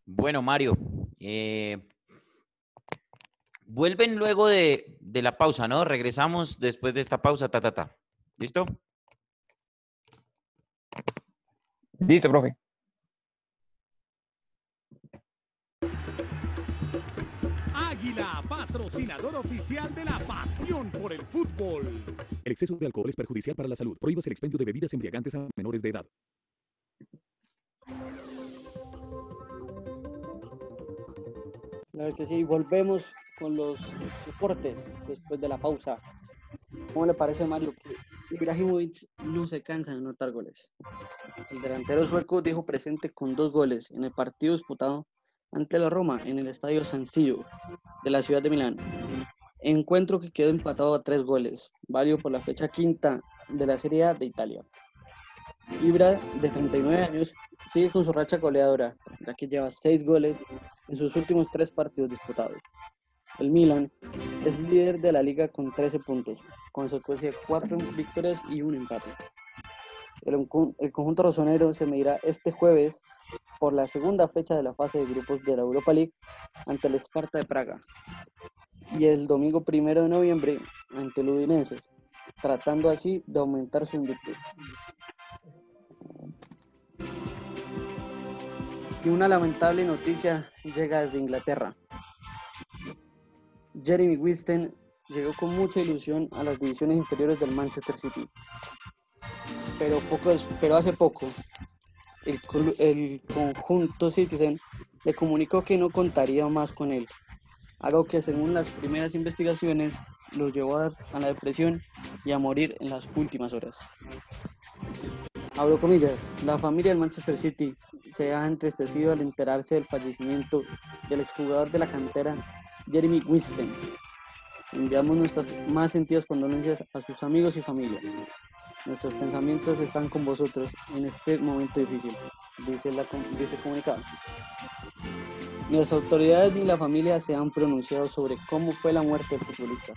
Bueno, Mario, vuelven luego de la pausa, ¿no? Regresamos después de esta pausa, ¿Listo? Listo, profe. Águila, patrocinador oficial de la pasión por el fútbol. El exceso de alcohol es perjudicial para la salud. Prohíbas el expendio de bebidas embriagantes a menores de edad. Claro que sí, volvemos con los deportes después de la pausa. ¿Cómo le parece, Mario, que Ibrahimovic no se cansa de anotar goles? El delantero sueco dijo presente con 2 goles en el partido disputado ante la Roma en el estadio San Siro de la ciudad de Milán. Encuentro que quedó empatado a 3 goles, válido por la fecha quinta de la Serie A de Italia. Ibra, de 39 años, sigue con su racha goleadora, ya que lleva 6 goles en sus últimos 3 partidos disputados. El Milan es líder de la liga con 13 puntos, consecuencia de 4 victorias y 1 empate. El conjunto rosonero se medirá este jueves por la segunda fecha de la fase de grupos de la Europa League ante el Sparta de Praga y el domingo 1 de noviembre ante el Udinese, tratando así de aumentar su invicto. Y una lamentable noticia llega desde Inglaterra. Jeremy Wisten llegó con mucha ilusión a las divisiones inferiores del Manchester City, pero hace poco el conjunto Citizen le comunicó que no contaría más con él, algo que según las primeras investigaciones lo llevó a la depresión y a morir en las últimas horas. Abro comillas, la familia del Manchester City se ha entristecido al enterarse del fallecimiento del exjugador de la cantera Jeremy Wisten. Enviamos nuestras más sentidas condolencias a sus amigos y familia. Nuestros pensamientos están con vosotros en este momento difícil, dice el comunicado. Ni las autoridades ni la familia se han pronunciado sobre cómo fue la muerte del futbolista,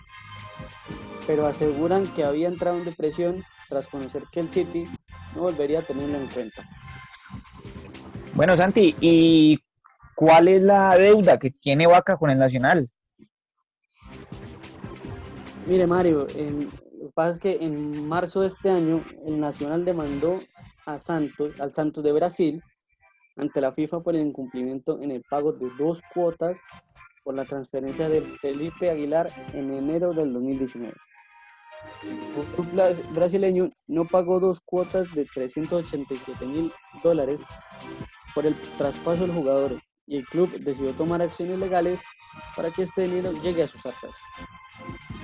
pero aseguran que había entrado en depresión tras conocer que el City no volvería a tenerlo en cuenta. Bueno, Santi, ¿y cuál es la deuda que tiene Vaca con el Nacional? Mire, Mario, lo que pasa es que en marzo de este año el Nacional demandó al Santos de Brasil ante la FIFA por el incumplimiento en el pago de 2 cuotas por la transferencia de Felipe Aguilar en enero del 2019. El club brasileño no pagó 2 cuotas de $387,000 por el traspaso del jugador y el club decidió tomar acciones legales para que este dinero llegue a sus arcas.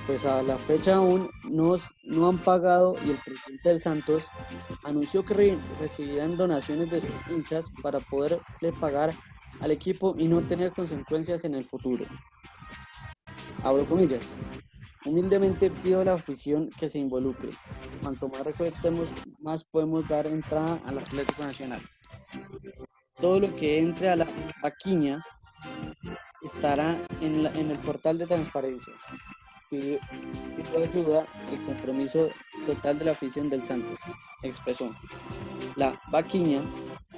Pues a la fecha aún no han pagado y el presidente del Santos anunció que recibirán donaciones de sus hinchas para poderle pagar al equipo y no tener consecuencias en el futuro. Abro comillas. Humildemente pido a la afición que se involucre. Cuanto más recolectemos, más podemos dar entrada al Atlético Nacional. Todo lo que entre a la vaquilla estará en el portal de transparencia. Pido ayuda y compromiso total de la afición del Santos, expresó. La vaquinha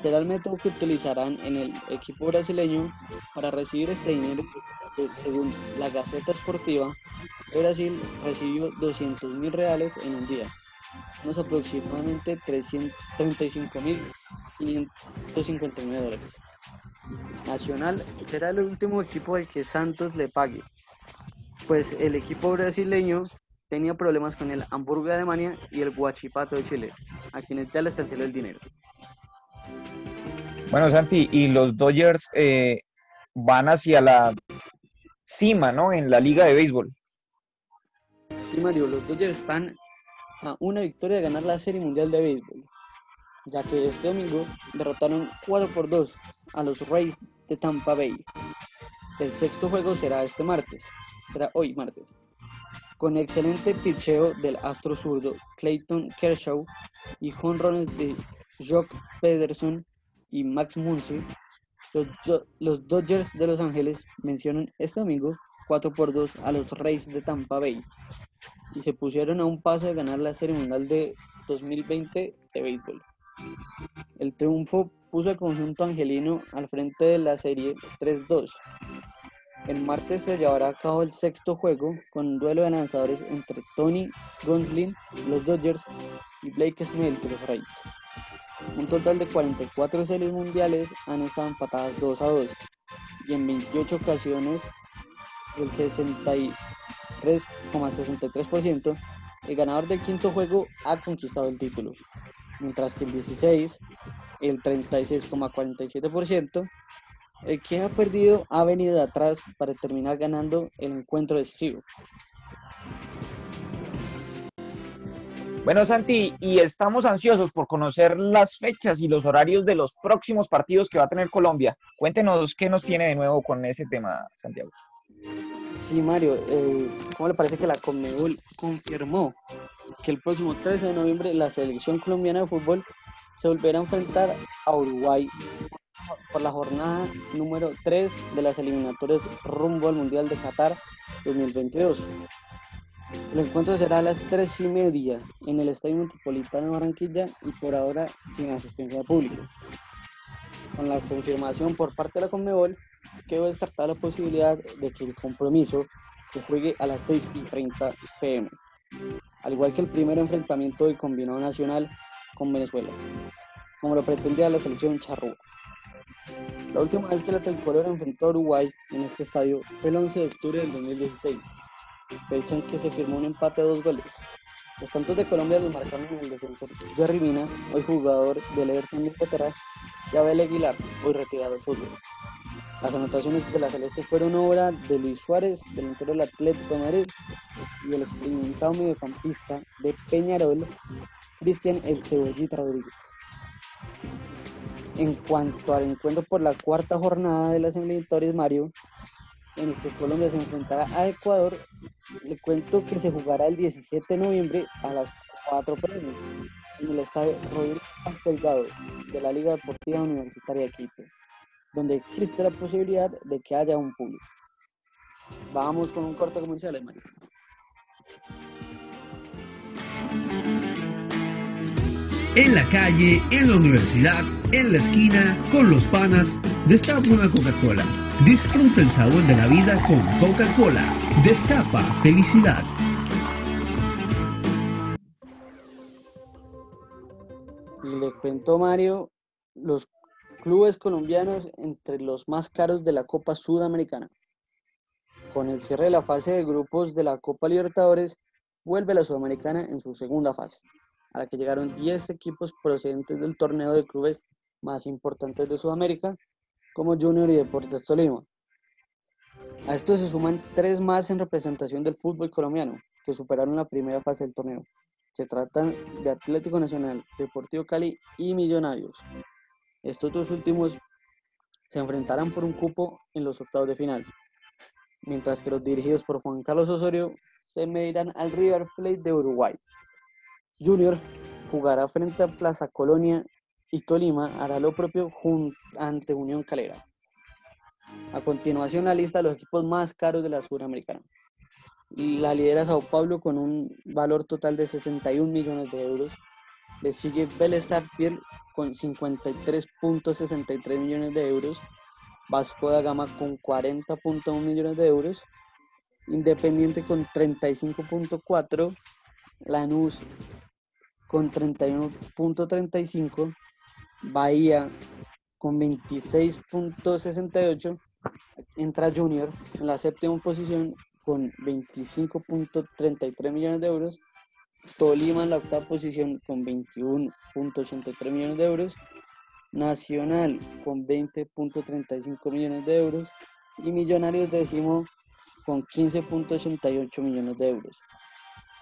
será el método que utilizarán en el equipo brasileño para recibir este dinero que, según la Gaceta Esportiva de Brasil, recibió 200.000 reales en un día, unos aproximadamente 35.559 dólares. Nacional será el último equipo al que Santos le pague, pues el equipo brasileño tenía problemas con el Hamburgo de Alemania y el Huachipato de Chile, a quienes ya les canceló el dinero. Bueno, Santi, y los Dodgers van hacia la cima, ¿no? En la liga de béisbol. Sí, Mario, los Dodgers están a una victoria de ganar la Serie Mundial de Béisbol, ya que este domingo derrotaron 4-2 a los Rays de Tampa Bay. El sexto juego será hoy martes, con excelente picheo del astro zurdo Clayton Kershaw y jonrones de Jock Pederson y Max Muncy. Los Dodgers de Los Ángeles mencionan este domingo 4-2 a los Rays de Tampa Bay y se pusieron a un paso de ganar la Serie Mundial de 2020 de béisbol. El triunfo puso al conjunto angelino al frente de la serie 3-2. El martes se llevará a cabo el sexto juego con un duelo de lanzadores entre Tony Gonsolin, los Dodgers, y Blake Snell, de los Rays. Un total de 44 series mundiales han estado empatadas 2-2 y en 28 ocasiones el 63,63%, el ganador del quinto juego ha conquistado el título, mientras que en 16, el 36,47%, el que ha perdido ha venido de atrás para terminar ganando el encuentro decisivo. Bueno, Santi, y estamos ansiosos por conocer las fechas y los horarios de los próximos partidos que va a tener Colombia. Cuéntenos qué nos tiene de nuevo con ese tema, Santiago. Sí, Mario, ¿cómo le parece que la Conmebol confirmó que el próximo 13 de noviembre la selección colombiana de fútbol se volverá a enfrentar a Uruguay por la jornada número 3 de las eliminatorias rumbo al Mundial de Qatar 2022? El encuentro será a las 3:30 en el Estadio Metropolitano de Barranquilla y por ahora sin asistencia pública. Con la confirmación por parte de la Conmebol, quedó descartada la posibilidad de que el compromiso se juegue a las 6:30 p.m., al igual que el primer enfrentamiento del combinado nacional con Venezuela, como lo pretendía la selección charrúa. La última vez que la tricolor enfrentó a Uruguay en este estadio fue el 11 de octubre del 2016, fecha en que se firmó un empate a 2 goles. Los tantos de Colombia los marcaron en el defensor Jerry Mina, hoy jugador del Everton de Inglaterra, y Abel Aguilar, hoy retirado del fútbol. Las anotaciones de la Celeste fueron obra de Luis Suárez, delantero del Atlético de Madrid, y el experimentado mediocampista de Peñarol, Cristian El Cebollita Rodríguez. En cuanto al encuentro por la cuarta jornada de las eliminatorias, Mario, en el que Colombia se enfrentará a Ecuador, le cuento que se jugará el 17 de noviembre a las 4 p.m. en el estadio Rodríguez Delgado de la Liga Deportiva Universitaria de Quito, donde existe la posibilidad de que haya un público. Vamos con un corte comercial, Mario. En la calle, en la universidad, en la esquina, con los panas, destapa una Coca-Cola. Disfruta el sabor de la vida con Coca-Cola. Destapa felicidad. Y le cuento, Mario, los clubes colombianos entre los más caros de la Copa Sudamericana. Con el cierre de la fase de grupos de la Copa Libertadores, vuelve la Sudamericana en su segunda fase, a la que llegaron 10 equipos procedentes del torneo de clubes más importantes de Sudamérica, como Junior y Deportes Tolima. A esto se suman 3 más en representación del fútbol colombiano, que superaron la primera fase del torneo. Se trata de Atlético Nacional, Deportivo Cali y Millonarios. Estos dos últimos se enfrentarán por un cupo en los octavos de final, mientras que los dirigidos por Juan Carlos Osorio se medirán al River Plate de Uruguay. Junior jugará frente a Plaza Colonia y Tolima hará lo propio ante Unión Calera. A continuación, la lista de los equipos más caros de la Sudamericana. La lidera Sao Paulo con un valor total de 61 millones de euros. Le sigue Vélez Sarsfield con 53.63 millones de euros, Vasco da Gama con 40.1 millones de euros, Independiente con 35.4, Lanús con 31.35, Bahía con 26.68, entra Junior en la séptima posición con 25.33 millones de euros, Tolima en la octava posición con 21.83 millones de euros, Nacional con 20.35 millones de euros y Millonarios décimo con 15.88 millones de euros.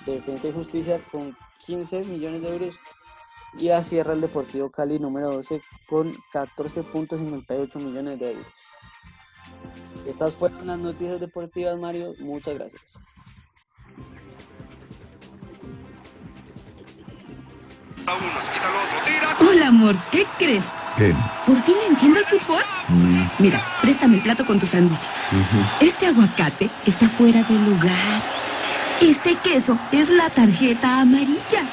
Defensa y Justicia con 15 millones de euros y a cierra el Deportivo Cali número 12 con 14.58 millones de euros. Estas fueron las noticias deportivas, Mario. Muchas gracias. Hola, amor, ¿qué crees? ¿Qué? ¿Por fin entiendo el fútbol? Mira, préstame el plato con tu sándwich. Este aguacate está fuera de lugar. Este queso es la tarjeta amarilla.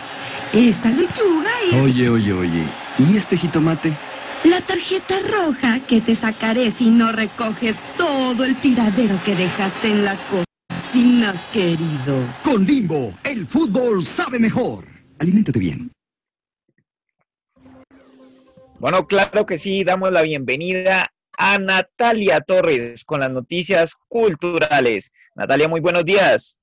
Esta lechuga es... Oye. ¿Y este jitomate? La tarjeta roja que te sacaré si no recoges todo el tiradero que dejaste en la cocina, querido. Con Bimbo, el fútbol sabe mejor. Aliméntate bien. Bueno, claro que sí, damos la bienvenida a Natalia Torres con las noticias culturales. Natalia, muy buenos días.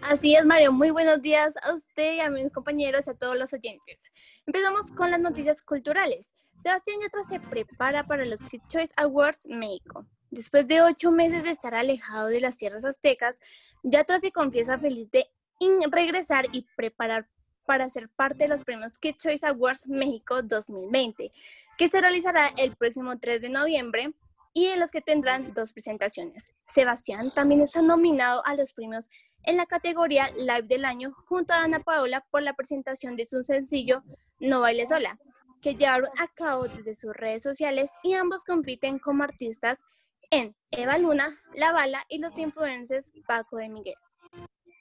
Así es, Mario. Muy buenos días a usted y a mis compañeros y a todos los oyentes. Empezamos con las noticias culturales. Sebastián Yatra se prepara para los Kids Choice Awards México. Después de 8 meses de estar alejado de las tierras aztecas, Yatra se confiesa feliz de regresar y preparar para ser parte de los premios Kids Choice Awards México 2020, que se realizará el próximo 3 de noviembre y en los que tendrán 2 presentaciones. Sebastián también está nominado a los premios en la categoría Live del Año junto a Dana Paola por la presentación de su sencillo No Bailes Sola, que llevaron a cabo desde sus redes sociales y ambos compiten como artistas en Eva Luna, La Bala y los influencers Paco de Miguel.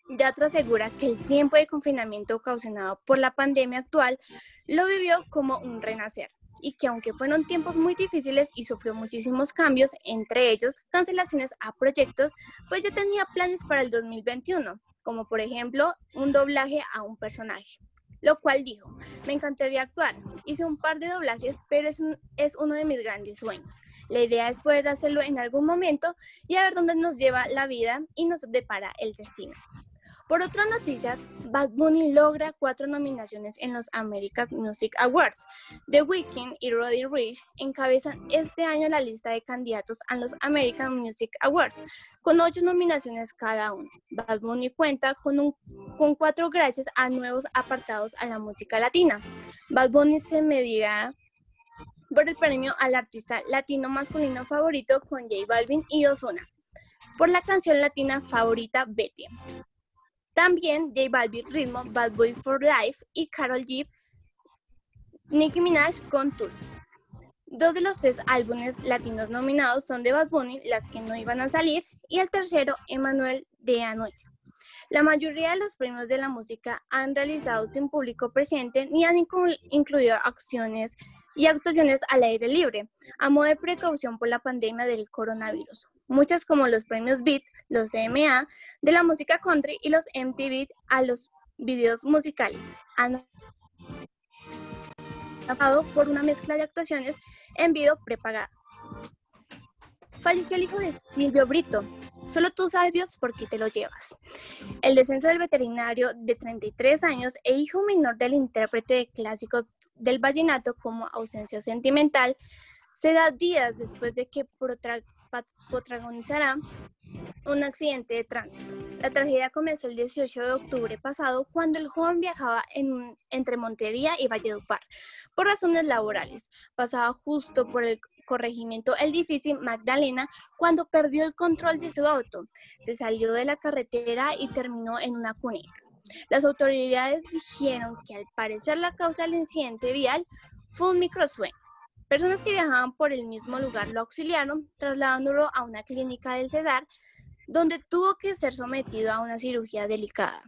Yatra asegura que el tiempo de confinamiento ocasionado por la pandemia actual lo vivió como un renacer y que aunque fueron tiempos muy difíciles y sufrió muchísimos cambios, entre ellos cancelaciones a proyectos, pues ya tenía planes para el 2021, como por ejemplo un doblaje a un personaje. Lo cual dijo, me encantaría actuar, hice un par de doblajes, pero es uno de mis grandes sueños. La idea es poder hacerlo en algún momento y a ver dónde nos lleva la vida y nos depara el destino. Por otra noticia, Bad Bunny logra 4 nominaciones en los American Music Awards. The Weeknd y Roddy Ricch encabezan este año la lista de candidatos a los American Music Awards, con 8 nominaciones cada uno. Bad Bunny cuenta con 4 gracias a nuevos apartados a la música latina. Bad Bunny se medirá por el premio al artista latino masculino favorito con J Balvin y Ozuna, por la canción latina favorita Betty. También J Balvin ritmo Bad Boys for Life y Karol G, Nicki Minaj con Tool. 2 de los 3 álbumes latinos nominados son de Bad Bunny, Las que no iban a salir, y el tercero, Emanuel de Anuel. La mayoría de los premios de la música han realizado sin público presente ni han incluido acciones y actuaciones al aire libre, a modo de precaución por la pandemia del coronavirus. Muchas como los premios Beat, los CMA de la música country y los MTV a los videos musicales han pasado por una mezcla de actuaciones en video prepagadas. Falleció el hijo de Silvio Brito. Solo tú sabes, Dios, por qué te lo llevas. El descenso del veterinario de 33 años e hijo menor del intérprete de clásicos del vallenato como Ausencia Sentimental se da días después de que protagonizará un accidente de tránsito. La tragedia comenzó el 18 de octubre pasado cuando el joven viajaba entre Montería y Valledupar por razones laborales. Pasaba justo por el corregimiento El Difícil Magdalena cuando perdió el control de su auto. Se salió de la carretera y terminó en una cuneta. Las autoridades dijeron que al parecer la causa del incidente vial fue un microsueño. Personas que viajaban por el mismo lugar lo auxiliaron, trasladándolo a una clínica del Cesar, donde tuvo que ser sometido a una cirugía delicada.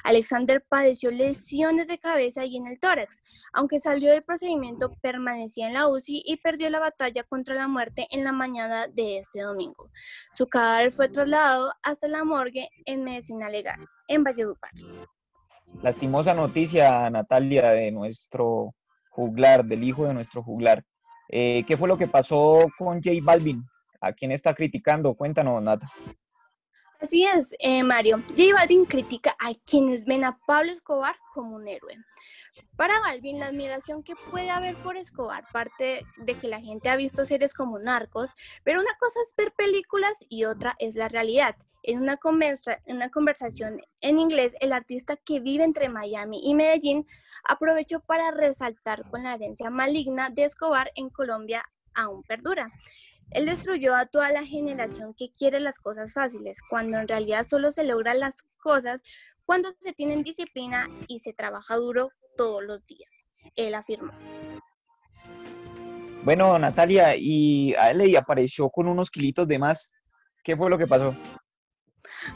Alexander padeció lesiones de cabeza y en el tórax. Aunque salió del procedimiento, permanecía en la UCI y perdió la batalla contra la muerte en la mañana de este domingo. Su cadáver fue trasladado hasta la morgue en Medicina Legal, en Valledupar. Lastimosa noticia, Natalia, de nuestro juglar, del hijo de nuestro juglar. ¿Qué fue lo que pasó con J Balvin? ¿A quién está criticando? Cuéntanos, Nata. Así es, Mario. J Balvin critica a quienes ven a Pablo Escobar como un héroe. Para Balvin, la admiración que puede haber por Escobar parte de que la gente ha visto series como Narcos, pero una cosa es ver películas y otra es la realidad. En una conversación en inglés, el artista que vive entre Miami y Medellín aprovechó para resaltar con la herencia maligna de Escobar en Colombia aún perdura. Él destruyó a toda la generación que quiere las cosas fáciles, cuando en realidad solo se logran las cosas cuando se tienen disciplina y se trabaja duro todos los días, él afirmó. Bueno, Natalia, y a él le apareció con unos kilitos de más. ¿Qué fue lo que pasó?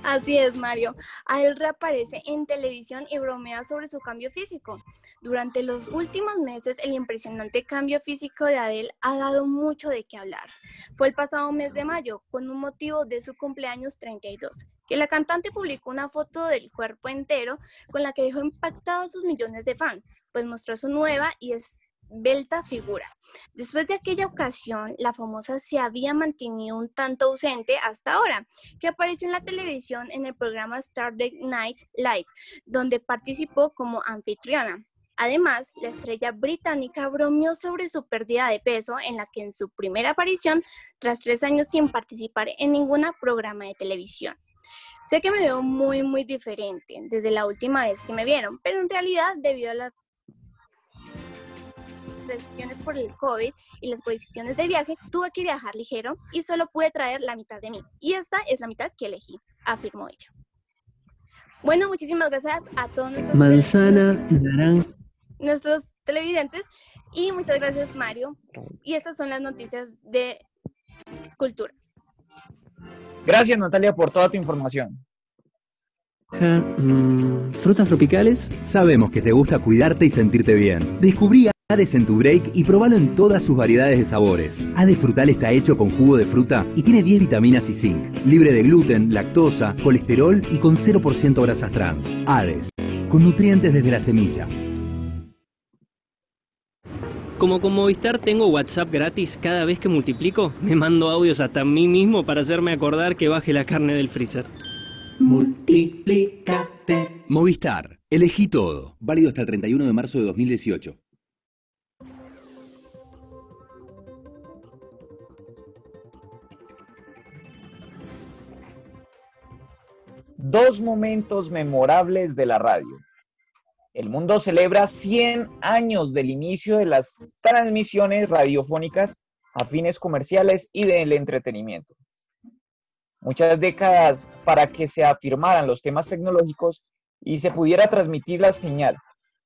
Así es, Mario. A él reaparece en televisión y bromea sobre su cambio físico. Durante los últimos meses, el impresionante cambio físico de Adele ha dado mucho de qué hablar. Fue el pasado mes de mayo, con un motivo de su cumpleaños 32, que la cantante publicó una foto del cuerpo entero con la que dejó impactados a sus millones de fans, pues mostró su nueva y esbelta figura. Después de aquella ocasión, la famosa se había mantenido un tanto ausente hasta ahora, que apareció en la televisión en el programa Saturday Night Live, donde participó como anfitriona. Además, la estrella británica bromeó sobre su pérdida de peso en la que en su primera aparición, tras 3 años sin participar en ningún programa de televisión. Sé que me veo muy diferente desde la última vez que me vieron, pero en realidad debido a las restricciones por el COVID y las prohibiciones de viaje, tuve que viajar ligero y solo pude traer la mitad de mí. Y esta es la mitad que elegí, afirmó ella. Bueno, muchísimas gracias a todos nuestros televidentes y muchas gracias, Mario. Y estas son las noticias de cultura. Gracias, Natalia, por toda tu información. ¿Frutas tropicales? Sabemos que te gusta cuidarte y sentirte bien. Descubrí Hades en tu break y probalo en todas sus variedades de sabores. Hades Frutal está hecho con jugo de fruta y tiene 10 vitaminas y zinc. Libre de gluten, lactosa, colesterol y con 0% grasas trans. Hades, con nutrientes desde la semilla. Como con Movistar tengo WhatsApp gratis, cada vez que multiplico, me mando audios hasta a mí mismo para hacerme acordar que baje la carne del freezer. Multiplícate. Movistar, elegí todo. Válido hasta el 31 de marzo de 2018. Dos momentos memorables de la radio. El mundo celebra 100 años del inicio de las transmisiones radiofónicas a fines comerciales y del entretenimiento. Muchas décadas para que se afirmaran los temas tecnológicos y se pudiera transmitir la señal,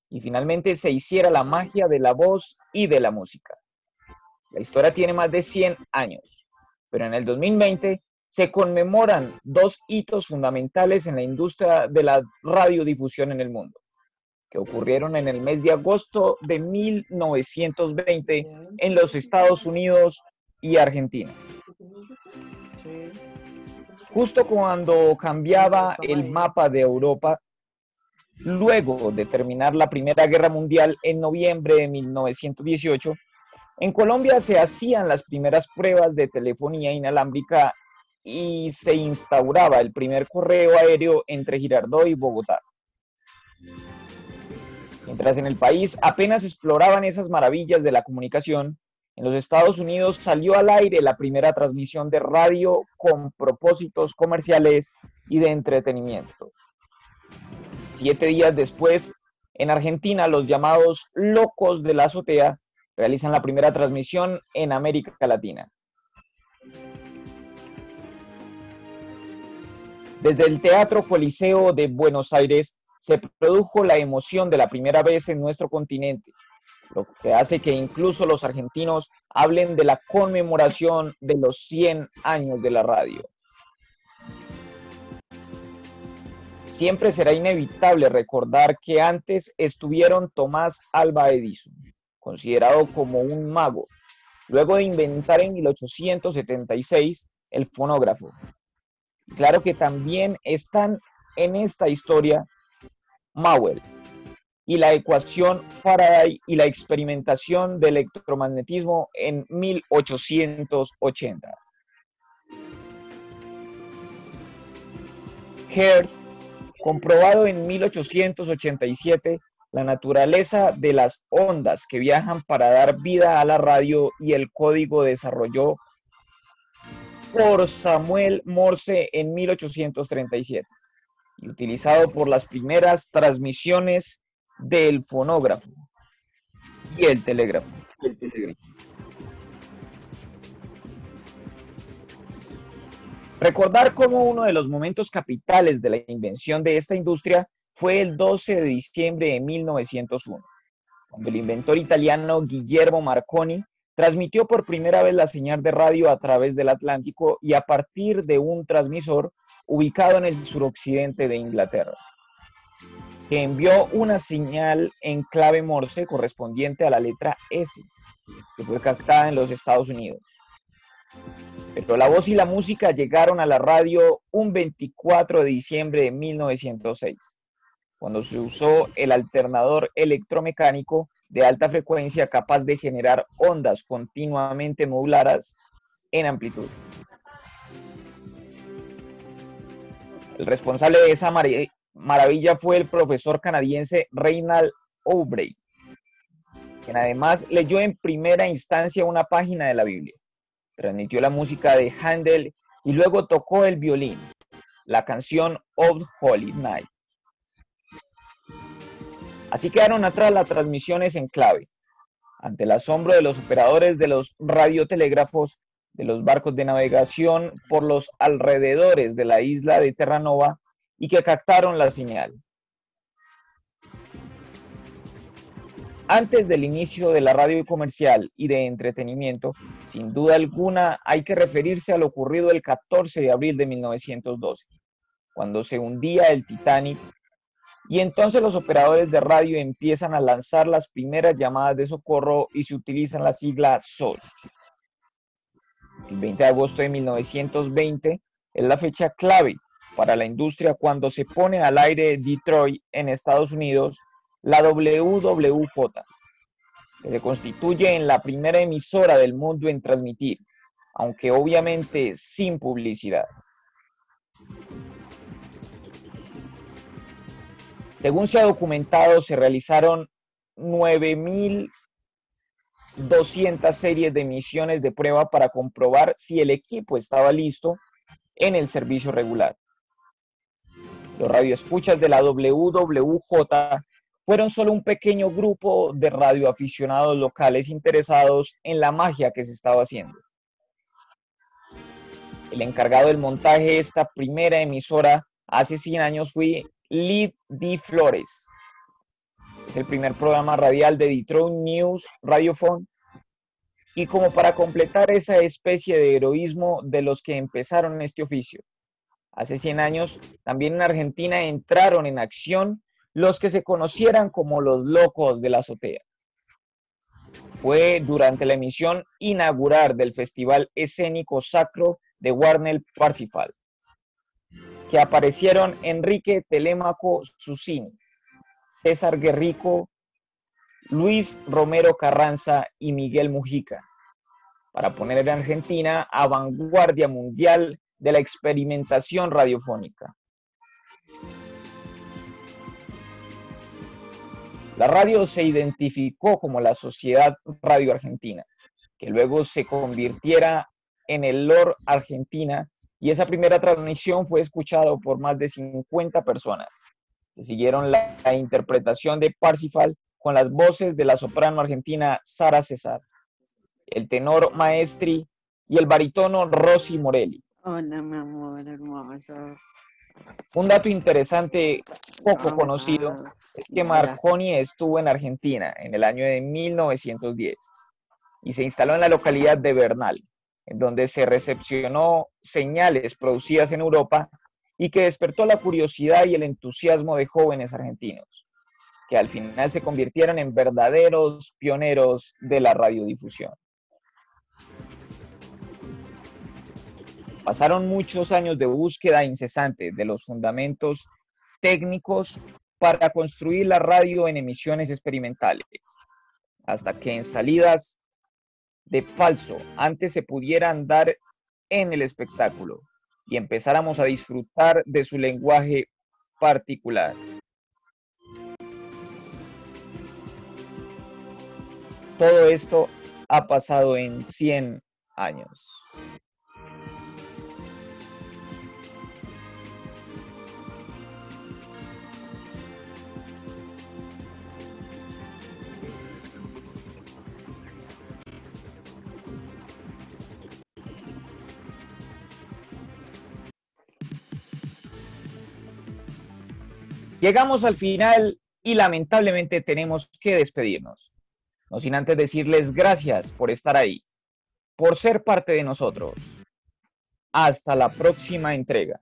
y finalmente se hiciera la magia de la voz y de la música. La historia tiene más de 100 años, pero en el 2020 se conmemoran 2 hitos fundamentales en la industria de la radiodifusión en el mundo, que ocurrieron en el mes de agosto de 1920 en los Estados Unidos y Argentina. Justo cuando cambiaba el mapa de Europa, luego de terminar la Primera Guerra Mundial en noviembre de 1918, en Colombia se hacían las primeras pruebas de telefonía inalámbrica y se instauraba el primer correo aéreo entre Girardot y Bogotá. Mientras en el país apenas exploraban esas maravillas de la comunicación, en los Estados Unidos salió al aire la primera transmisión de radio con propósitos comerciales y de entretenimiento. 7 días después, en Argentina, los llamados Locos de la Azotea realizan la primera transmisión en América Latina. Desde el Teatro Coliseo de Buenos Aires se produjo la emoción de la primera vez en nuestro continente, lo que hace que incluso los argentinos hablen de la conmemoración de los 100 años de la radio. Siempre será inevitable recordar que antes estuvieron Tomás Alva Edison, considerado como un mago, luego de inventar en 1876 el fonógrafo. Claro que también están en esta historia Maxwell y la ecuación Faraday y la experimentación del electromagnetismo en 1880. Hertz, comprobado en 1887 la naturaleza de las ondas que viajan para dar vida a la radio y el código desarrolló por Samuel Morse en 1837 y utilizado por las primeras transmisiones del fonógrafo y el telégrafo. Recordar cómo uno de los momentos capitales de la invención de esta industria fue el 12 de diciembre de 1901, cuando el inventor italiano Guillermo Marconi transmitió por primera vez la señal de radio a través del Atlántico y a partir de un transmisor ubicado en el suroccidente de Inglaterra, que envió una señal en clave Morse correspondiente a la letra S, que fue captada en los Estados Unidos. Pero la voz y la música llegaron a la radio un 24 de diciembre de 1906, cuando se usó el alternador electromecánico de alta frecuencia capaz de generar ondas continuamente moduladas en amplitud. El responsable de esa maravilla fue el profesor canadiense Reinald Aubrey, quien además leyó en primera instancia una página de la Biblia, transmitió la música de Handel y luego tocó el violín, la canción Old Holy Night. Así quedaron atrás las transmisiones en clave, ante el asombro de los operadores de los radiotelégrafos, de los barcos de navegación por los alrededores de la isla de Terranova y que captaron la señal. Antes del inicio de la radio comercial y de entretenimiento, sin duda alguna hay que referirse a lo ocurrido el 14 de abril de 1912, cuando se hundía el Titanic, y entonces los operadores de radio empiezan a lanzar las primeras llamadas de socorro y se utilizan la sigla SOS. El 20 de agosto de 1920 es la fecha clave para la industria cuando se pone al aire Detroit en Estados Unidos la WWJ, que se constituye en la primera emisora del mundo en transmitir, aunque obviamente sin publicidad. Según se ha documentado, se realizaron 9.200 series de emisiones de prueba para comprobar si el equipo estaba listo en el servicio regular. Los radioescuchas de la WWJ fueron solo un pequeño grupo de radioaficionados locales interesados en la magia que se estaba haciendo. El encargado del montaje de esta primera emisora hace 100 años fue Lee D. Flores. Es el primer programa radial de Detroit News Radiophone. Y como para completar esa especie de heroísmo de los que empezaron en este oficio, hace 100 años también en Argentina entraron en acción los que se conocieran como los locos de la azotea. Fue durante la emisión inaugural del Festival Escénico Sacro de Warner Parsifal que aparecieron Enrique Telémaco Susini, César Guerrico, Luis Romero Carranza y Miguel Mujica, para poner en Argentina a vanguardia mundial de la experimentación radiofónica. La radio se identificó como la Sociedad Radio Argentina, que luego se convirtiera en el LOR Argentina, y esa primera transmisión fue escuchada por más de 50 personas, que siguieron la interpretación de Parsifal con las voces de la soprano argentina Sara Cesar, el tenor Maestri y el barítono Rosy Morelli. Hola, mi amor hermoso. Un dato interesante, poco conocido, es que Marconi estuvo en Argentina en el año de 1910 y se instaló en la localidad de Bernal, en donde se recepcionó señales producidas en Europa y que despertó la curiosidad y el entusiasmo de jóvenes argentinos, que al final se convirtieron en verdaderos pioneros de la radiodifusión. Pasaron muchos años de búsqueda incesante de los fundamentos técnicos para construir la radio en emisiones experimentales, hasta que en salidas de falso antes se pudiera andar en el espectáculo y empezáramos a disfrutar de su lenguaje particular. Todo esto ha pasado en 100 años. Llegamos al final y lamentablemente tenemos que despedirnos. No sin antes decirles gracias por estar ahí, por ser parte de nosotros. Hasta la próxima entrega.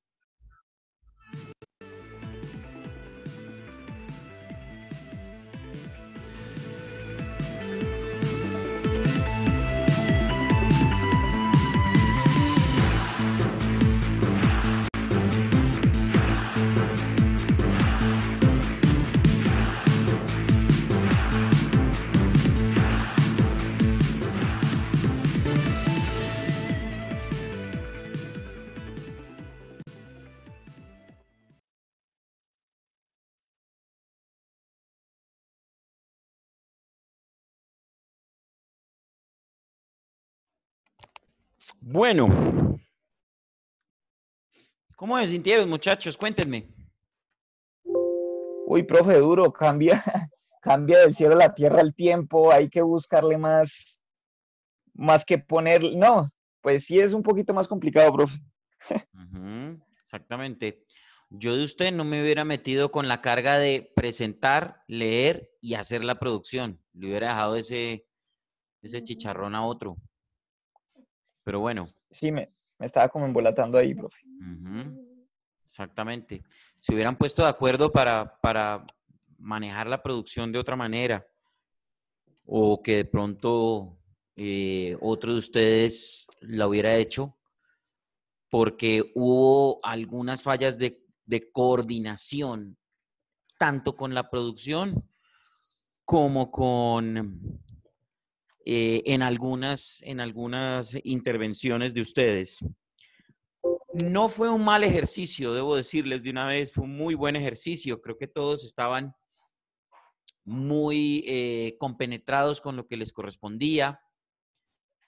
Bueno, ¿cómo se sintieron, muchachos? Cuéntenme. Uy, profe, duro, cambia, cambia del cielo a la tierra el tiempo, hay que buscarle más que poner, no, pues sí es un poquito más complicado, profe. Exactamente. Yo de usted no me hubiera metido con la carga de presentar, leer y hacer la producción. Le hubiera dejado ese chicharrón a otro. Pero bueno. Sí, me estaba como embolatando ahí, profe. Exactamente. Se hubieran puesto de acuerdo para manejar la producción de otra manera. O que de pronto otro de ustedes la hubiera hecho. Porque hubo algunas fallas de coordinación, tanto con la producción como con en algunas intervenciones de ustedes. No fue un mal ejercicio, debo decirles de una vez, fue un muy buen ejercicio. Creo que todos estaban muy compenetrados con lo que les correspondía.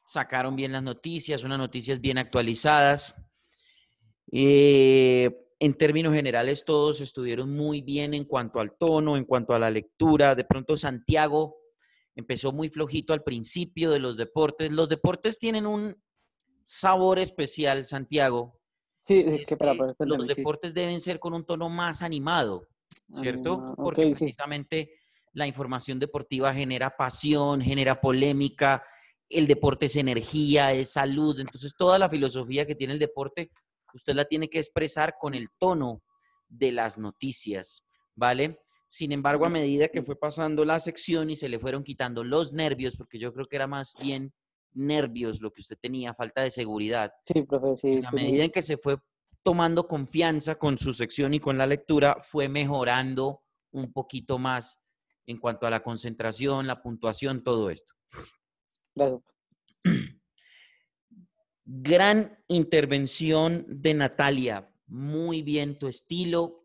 Sacaron bien las noticias, unas noticias bien actualizadas. En términos generales, todos estuvieron muy bien en cuanto al tono, en cuanto a la lectura. De pronto, Santiago empezó muy flojito al principio de los deportes. Los deportes tienen un sabor especial, Santiago. Sí, Los deportes deben ser con un tono más animado, ¿cierto? Porque precisamente la información deportiva genera pasión, genera polémica. El deporte es energía, es salud. Entonces, toda la filosofía que tiene el deporte, usted la tiene que expresar con el tono de las noticias, ¿vale? Sin embargo, a medida que fue pasando la sección y se le fueron quitando los nervios, porque yo creo que era más bien nervios lo que usted tenía, falta de seguridad. Sí, profe, sí. En la medida en que se fue tomando confianza con su sección y con la lectura, fue mejorando un poquito más en cuanto a la concentración, la puntuación, todo esto. Gracias. Gran intervención de Natalia. Muy bien tu estilo,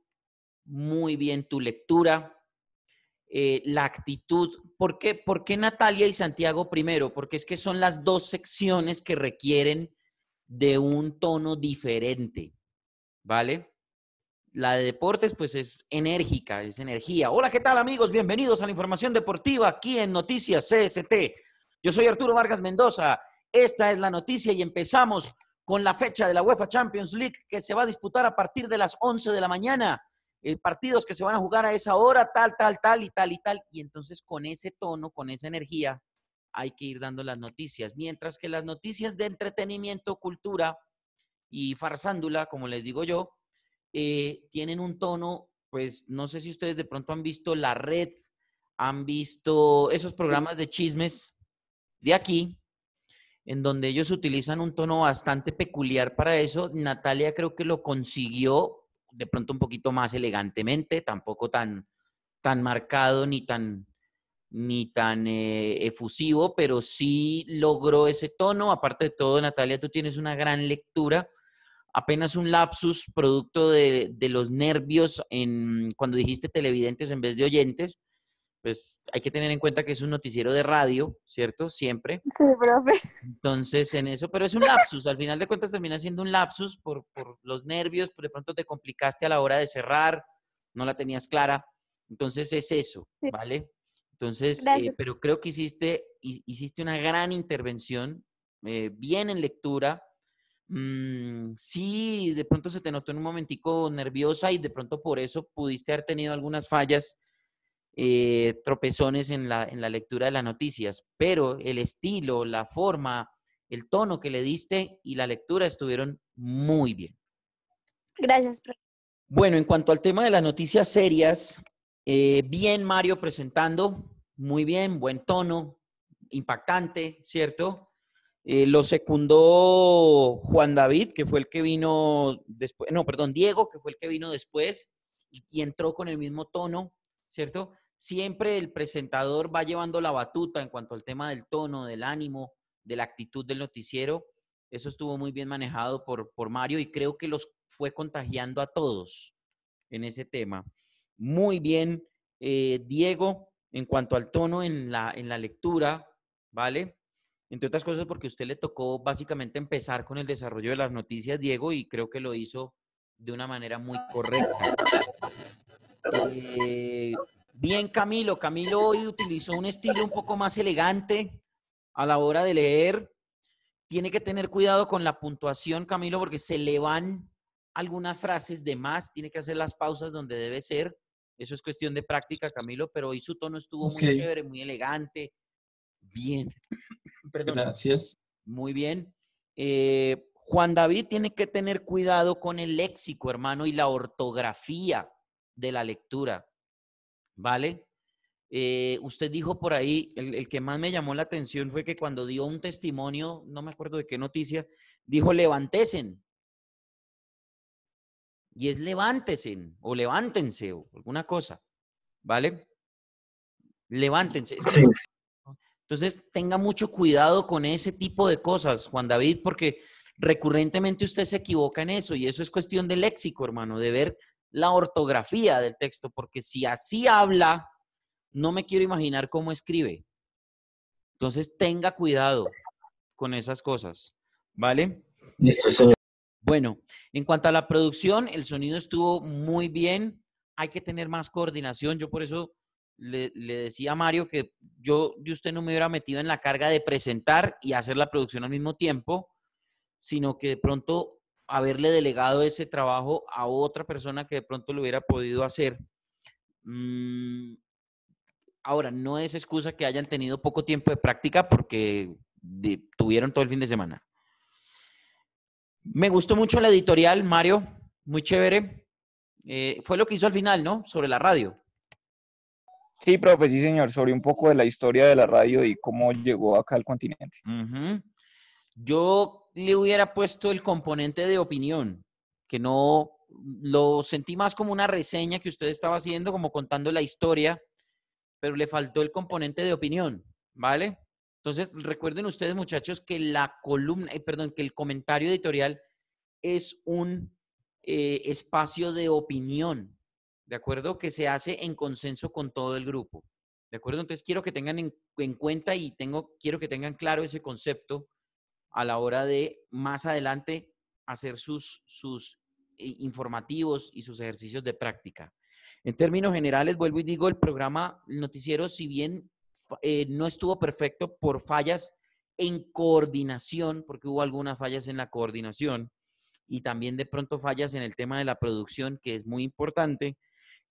muy bien tu lectura, la actitud. ¿Por qué Natalia y Santiago primero? Porque es que son las dos secciones que requieren de un tono diferente, ¿vale? La de deportes, pues es enérgica, es energía. Hola, ¿qué tal, amigos? Bienvenidos a la información deportiva aquí en Noticias CST. Yo soy Arturo Vargas Mendoza. Esta es la noticia y empezamos con la fecha de la UEFA Champions League que se va a disputar a partir de las 11 de la mañana. Partidos que se van a jugar a esa hora, tal. Y entonces con ese tono, con esa energía, hay que ir dando las noticias. Mientras que las noticias de entretenimiento, cultura y farsándula, como les digo yo, tienen un tono, pues no sé si ustedes de pronto han visto La Red, han visto esos programas de chismes de aquí, en donde ellos utilizan un tono bastante peculiar para eso. Natalia creo que lo consiguió de pronto un poquito más elegantemente, tampoco tan marcado ni tan efusivo, pero sí logró ese tono. Aparte de todo, Natalia, tú tienes una gran lectura. Apenas un lapsus producto de los nervios cuando dijiste televidentes en vez de oyentes, pues hay que tener en cuenta que es un noticiero de radio, ¿cierto? Siempre. Sí, profe. Entonces, en eso, pero es un lapsus. Al final de cuentas termina siendo un lapsus por los nervios, de pronto te complicaste a la hora de cerrar, no la tenías clara. Entonces es eso, Sí. ¿vale? Entonces, Gracias. pero creo que hiciste una gran intervención, bien en lectura. Sí, de pronto se te notó en un momentico nerviosa y de pronto por eso pudiste haber tenido algunas fallas, tropezones en la lectura de las noticias, pero el estilo, la forma, el tono que le diste y la lectura estuvieron muy bien. Gracias, profe. Bueno, en cuanto al tema de las noticias serias, bien Mario presentando, muy bien, buen tono, impactante, ¿cierto? Lo secundó Juan David, que fue el que vino después, no, perdón, Diego, que fue el que vino después y entró con el mismo tono, ¿cierto? Siempre el presentador va llevando la batuta en cuanto al tema del tono, del ánimo, de la actitud del noticiero. Eso estuvo muy bien manejado por Mario y creo que los fue contagiando a todos en ese tema. Muy bien, Diego, en cuanto al tono en la lectura, ¿vale? Entre otras cosas porque a usted le tocó básicamente empezar con el desarrollo de las noticias, Diego, y creo que lo hizo de una manera muy correcta. Bien, Camilo. Camilo hoy utilizó un estilo un poco más elegante a la hora de leer. Tiene que tener cuidado con la puntuación, Camilo, porque se le van algunas frases de más. Tiene que hacer las pausas donde debe ser. Eso es cuestión de práctica, Camilo, pero hoy su tono estuvo muy chévere, muy elegante. Bien. Perdón. Gracias. Muy bien. Juan David tiene que tener cuidado con el léxico, hermano, y la ortografía de la lectura, ¿vale? Usted dijo por ahí, el que más me llamó la atención fue que cuando dio un testimonio, no me acuerdo de qué noticia, dijo levántesen. Y es levántesen o levántense o alguna cosa, ¿vale? Levántense. Es que Sí. entonces, tenga mucho cuidado con ese tipo de cosas, Juan David, porque recurrentemente usted se equivoca en eso y eso es cuestión de léxico, hermano, de ver la ortografía del texto, porque si así habla, no me quiero imaginar cómo escribe. Entonces, tenga cuidado con esas cosas, ¿vale? Listo, señor. Bueno, en cuanto a la producción, el sonido estuvo muy bien. Hay que tener más coordinación. Yo por eso le decía a Mario que yo de usted no me hubiera metido en la carga de presentar y hacer la producción al mismo tiempo, sino que de pronto haberle delegado ese trabajo a otra persona que de pronto lo hubiera podido hacer. Ahora, no es excusa que hayan tenido poco tiempo de práctica porque tuvieron todo el fin de semana. Me gustó mucho la editorial, Mario, muy chévere. Fue lo que hizo al final, ¿no? Sobre la radio. Sí, profe, sí, señor, sobre un poco de la historia de la radio y cómo llegó acá al continente. Yo le hubiera puesto el componente de opinión, que no lo sentí más como una reseña que usted estaba haciendo, como contando la historia, pero le faltó el componente de opinión, ¿vale? Entonces, recuerden ustedes, muchachos, que la columna, que el comentario editorial es un espacio de opinión, ¿de acuerdo? Que se hace en consenso con todo el grupo, ¿de acuerdo? Entonces, quiero que tengan en cuenta y quiero que tengan claro ese concepto a la hora de más adelante hacer sus informativos y sus ejercicios de práctica. En términos generales, vuelvo y digo, el programa noticiero, si bien no estuvo perfecto por fallas en coordinación, porque hubo algunas fallas en la coordinación y también de pronto fallas en el tema de la producción, que es muy importante,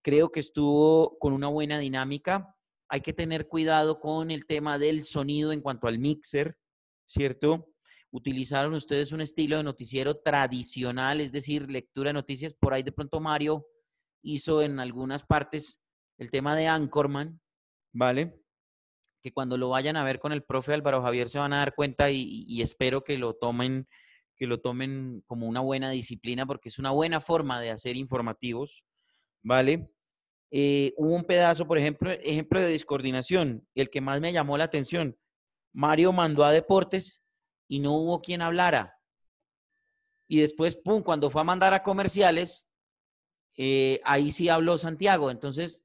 creo que estuvo con una buena dinámica. Hay que tener cuidado con el tema del sonido en cuanto al mixer, ¿cierto? utilizaron ustedes un estilo de noticiero tradicional, es decir, lectura de noticias. Por ahí de pronto Mario hizo en algunas partes el tema de Anchorman, ¿vale? Que cuando lo vayan a ver con el profe Álvaro Javier se van a dar cuenta y espero que lo tomen como una buena disciplina, porque es una buena forma de hacer informativos, ¿vale? Hubo un pedazo, por ejemplo de descoordinación, el que más me llamó la atención. Mario mandó a deportes y no hubo quien hablara. Y después, pum, cuando fue a mandar a comerciales, ahí sí habló Santiago. Entonces,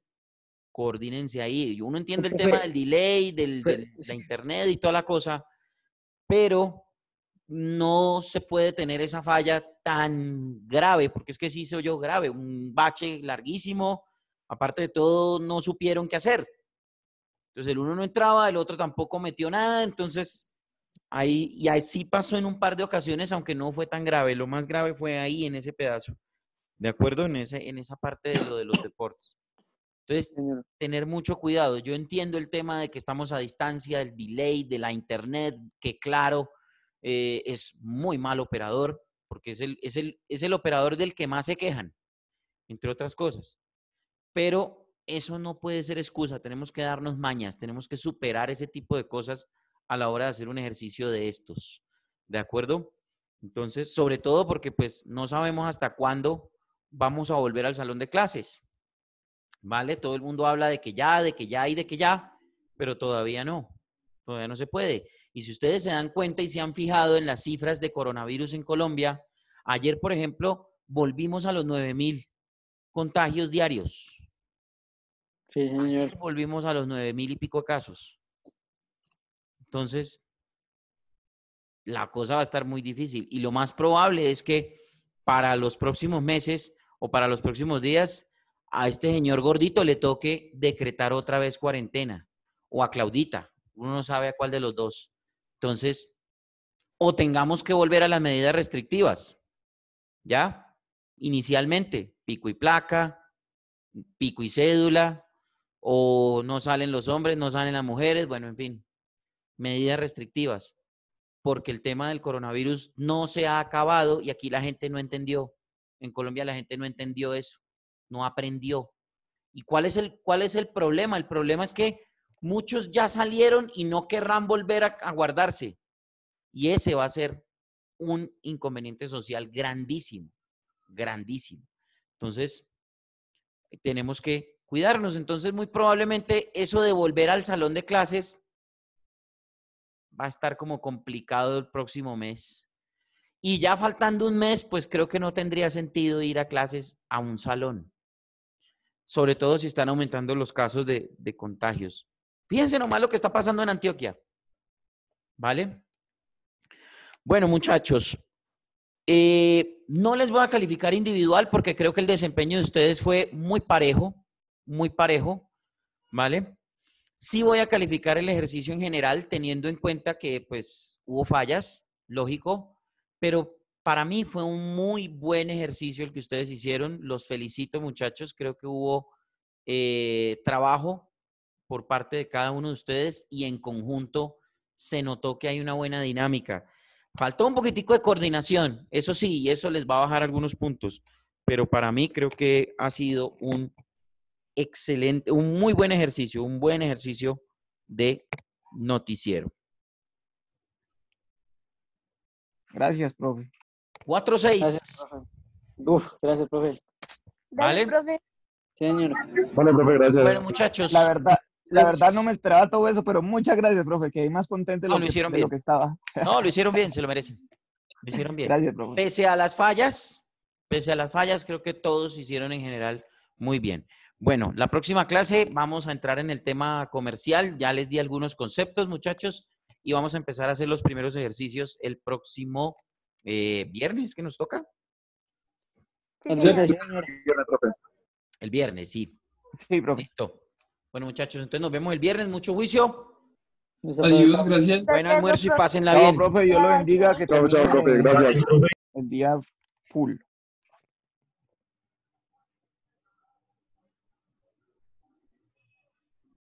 coordínense ahí. Uno entiende el tema del delay, de la internet y toda la cosa, pero no se puede tener esa falla tan grave, porque es que sí se oyó grave, un bache larguísimo. Aparte de todo, no supieron qué hacer. Entonces, el uno no entraba, el otro tampoco metió nada. Entonces, ahí sí pasó en un par de ocasiones, aunque no fue tan grave. Lo más grave fue ahí, en ese pedazo. ¿De acuerdo? En esa parte de lo de los deportes. Entonces, tener mucho cuidado. Yo entiendo el tema de que estamos a distancia, el delay de la internet, que claro, es muy mal operador, porque es el operador del que más se quejan, entre otras cosas. Pero eso no puede ser excusa. Tenemos que darnos mañas, tenemos que superar ese tipo de cosas a la hora de hacer un ejercicio de estos. ¿De acuerdo? Entonces, sobre todo porque pues no sabemos hasta cuándo vamos a volver al salón de clases. ¿Vale? Todo el mundo habla de que ya, pero todavía no se puede. Y si ustedes se dan cuenta y se han fijado en las cifras de coronavirus en Colombia, ayer, por ejemplo, volvimos a los 9.000 contagios diarios. Sí, señor. Volvimos a los 9.000 y pico casos. Entonces, la cosa va a estar muy difícil. Y lo más probable es que para los próximos meses o para los próximos días, a este señor gordito le toque decretar otra vez cuarentena, o a Claudita, uno no sabe a cuál de los dos. Entonces, o tengamos que volver a las medidas restrictivas, ¿ya? Inicialmente, pico y placa, pico y cédula, o no salen los hombres, no salen las mujeres, bueno, en fin, medidas restrictivas, porque el tema del coronavirus no se ha acabado y aquí la gente no entendió, en Colombia la gente no entendió eso. No aprendió. ¿Y cuál es el problema? El problema es que muchos ya salieron y no querrán volver a guardarse. Y ese va a ser un inconveniente social grandísimo, grandísimo. Entonces, tenemos que cuidarnos. Entonces, muy probablemente eso de volver al salón de clases va a estar como complicado el próximo mes. Y ya faltando un mes, pues creo que no tendría sentido ir a clases a un salón. Sobre todo si están aumentando los casos de contagios. Fíjense nomás lo que está pasando en Antioquia. ¿Vale? Bueno, muchachos, no les voy a calificar individual porque creo que el desempeño de ustedes fue muy parejo, ¿vale? Sí voy a calificar el ejercicio en general teniendo en cuenta que pues hubo fallas, lógico, pero para mí fue un muy buen ejercicio el que ustedes hicieron. Los felicito, muchachos. Creo que hubo trabajo por parte de cada uno de ustedes y en conjunto se notó que hay una buena dinámica. Faltó un poquitico de coordinación, eso sí, y eso les va a bajar algunos puntos, pero para mí creo que ha sido un excelente, un muy buen ejercicio, un buen ejercicio de noticiero. Gracias, profe. 4-6. Gracias, profe. Uf, gracias, profe. ¿Vale? Profe. Sí, señor. Bueno, profe, gracias. Bueno, muchachos. La verdad no me esperaba todo eso, pero muchas gracias, profe. Quedé más contento de lo que estaba. No, lo hicieron bien, se lo merecen. Lo hicieron bien. Gracias, profe. Pese a las fallas, creo que todos hicieron en general muy bien. Bueno, la próxima clase vamos a entrar en el tema comercial. Ya les di algunos conceptos, muchachos, y vamos a empezar a hacer los primeros ejercicios el próximo viernes, ¿que nos toca? Sí, señor. El viernes, sí. Sí, profe. Listo. Bueno, muchachos, entonces nos vemos el viernes. Mucho juicio. Adiós, gracias. Buen almuerzo y pásenla Chao, bien. profe, Dios lo bendiga. Que Chao, profe, gracias. el día full.